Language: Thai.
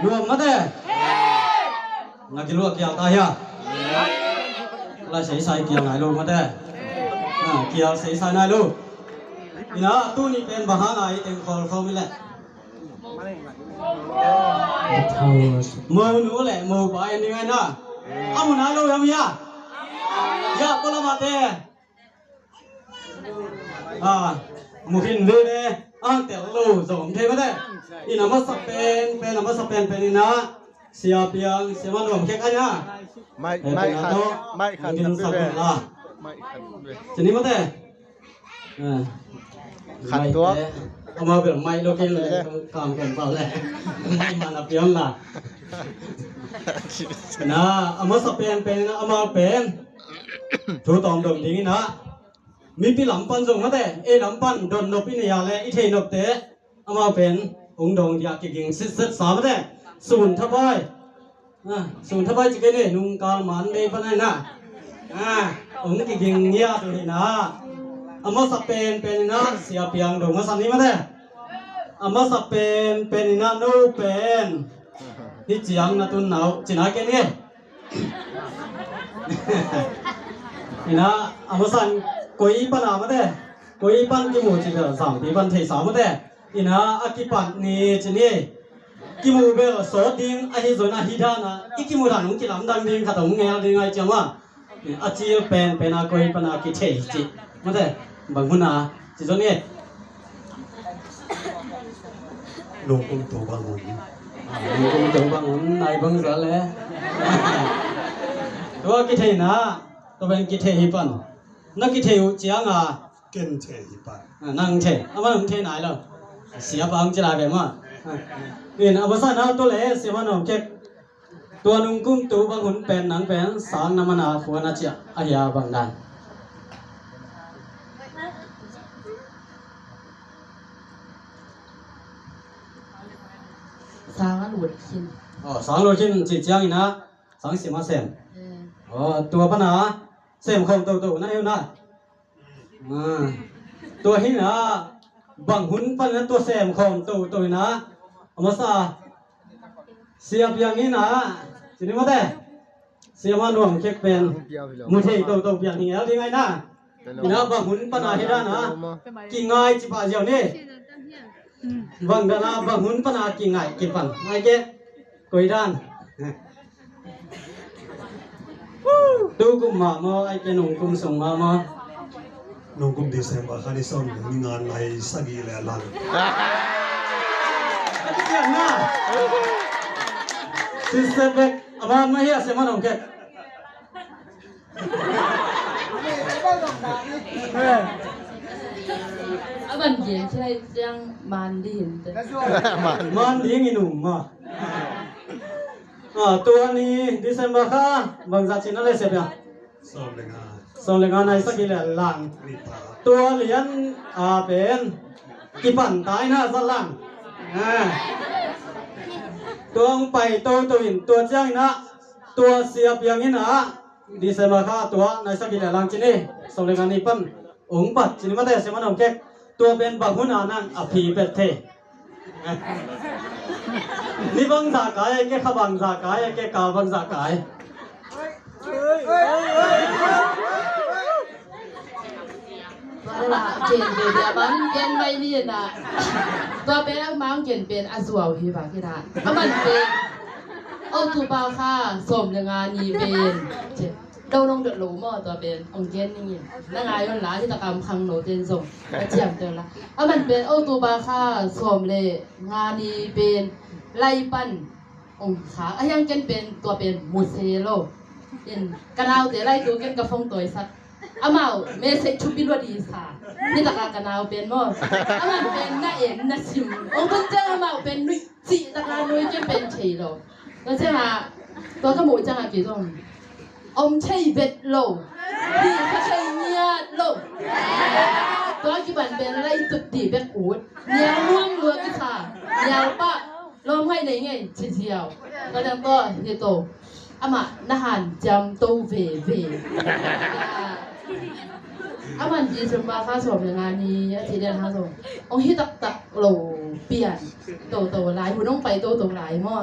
รวมมาแต่นักกิโลเกี่ยวตายอ่ะแล้วใส่ใส่เกี่ยวไหนลูกมาแต่เกี่ยวใส่ใส่ไหนลูกนี่นะตู้นี้เป็นบาหาไหนเต็มคอเขาไม่แหละมือหนูแหละมือไปยังไงนะเอาหมุนไหนลูกยังมีอ่ะยาปลามาแต่mungkin deh terlalu zong thế mà đấy ini nama Spain pen ina siap yang siapa nom kek aja mai khan jadi mà đấy khan tua ama ber mai lo ken le kam ken pa le mai mana pion la na ama Spain pen ina ama pen thu tom dom ding naมีปีหลังปันส่งมาแต่หลังปันโดนนบอินยาและอิเทนบเตะเอามาเป็นองค์ดงอยากกิ่งสิสามาแต่ศูนย์ทับไปศูนย์ทับไปจิเกเนี่ยนุ่งกาลมันเมย์ปนัยนะองค์กิ่งเงียตัวนี้นะเอามาสเปนเป็นนะเสียเปียงดงมาสันนี้มาแต่เอามาสเปนเป็นนะโนเป็นที่จียงนะตุนหนาวจีน่าเกเนี่ยนี่นะเอามาสันkoi pan amade koi pan ki mu chi da sam pi pan thei samade ina akipan ni chini ki mu be so ding a hi zona hi da na ikimu da nung ki lam dang ding kha tong nge ding ai chama a chi pen a koi pan a ki thei chi made bang huna chi zoni lung kum to bang hun lung kum to bang hun nai bang ra le to ki thei na to ben ki thei hi panนักกิเทวเจียงเก่นเทหิปะนั่งเทเอามาหนุ่มเทไหนล่ะเสียบางจะลาแบบว่านี่นะภาษาหน้าตัวเล่เสียมันหนุ่มเก็บตัวนุ่งกุ้งตัวบางหุ่นเป็นหนังเป็นสางน้ำมันหัวน่าเจียอายาบางดันสางหลุดชิ้นสางหลุดชิ้นจีเจียงอีนะสางเสียมาเสียมตัวปัญหาเสียมของตัวนั่นเองนะตัวหินนะบางหุ่นปันนั้นตัวเสียมของตัวนะเอามาซะเสียบอย่างนี้นะสินี่มาแต่เสียมาหน่วงเช็คเป็นมุเทตัวอย่างนี้แล้วยังไงนะนี่นะบางหุ่นปันอะไรได้นะกิ่งไงจิบะเจียวนี่บางด้านบางหุ่นปันอะไรกิ่งไงกิ่งปันไงเจ๊กุยด้านตู้กุมมาไอ้เจนุ่งกุมส่งมานุ่งกุมดีเซมบาคานิซอนมีงานในสักีและลังไอ้เจ้าหน้าซิสเตอร์เบกอามาไม่เหี้ยเสียมันองเกตมันเย็นใช่ยังมันดีเห็นแต่มันดีงี้หนุ่มตัวนี้ดิเซมบาค่ะบางจัดชินอะไรเสียบยังส่งเลยงานในสักีและลังตัวเหรียญเป็นกี่ปั่นตายนะสัลังตัวไปตัวหินตัวเจ้านะตัวเสียบอย่างนี้นะดีเซมาค่ะตัวในสักีและลังจินี่ส่งเลยงานนี้ปั่นองปัดจินี่มาแต่เสียมันองเก็กตัวเป็นบักหุนานั่งอภิเบตเทนี่บังสากายแกขบังสากายแกกาบังสากายเขียนเป็นมันเขียนไม่นี่นะตัวเป็นมังเขียนเป็นอาสวะพี่บ่าวพี่ดามันเป็นโอ้ตูบ่าวค่ะสมงานนี้เป็นเราลงเดือดหลูมอตัวเป็นองเจนนี่นางงานย้อนหลาที่ตะกรรมคังโนเจนส่งเจียมเตือนละมันเป็นโอ้ตูบ่าวค่ะสมเลยงานนี้เป็นไล่ปั้นองขายังเกนเป็นตัวเป็นมูเซโลเป็นกระนาวแต่ไล่ตัวเกนกระฟงตัวสักอามาเมสชุบิลวดีสานี่ตะกระนาวเป็นมั้งอามันเป็นน่าเอ็นน่าชิมองค์เจ้าอามาเป็นนุยจีตะกระนุยเกนเป็นเชยโลแล้วใช่ไหมตัวกระหมูจังกี่ตรงองค์เชยเบ็ดโลดีเขาเชยเนียโลตัวกี่บันเป็นไล่ตุดดีเบ็ดอูดเนียม่วงรัวกี่ขาเนียปะลองให้ไหนไงเชียวก็จังก็เยโตอามานาหารจำโตเวอามันจีสมบัติข้าสมงานนี้ทีเดียวข้าสมองฮิตักโลเปลี่ยนโตหลายผู้น้องไปโตหลายมั่ว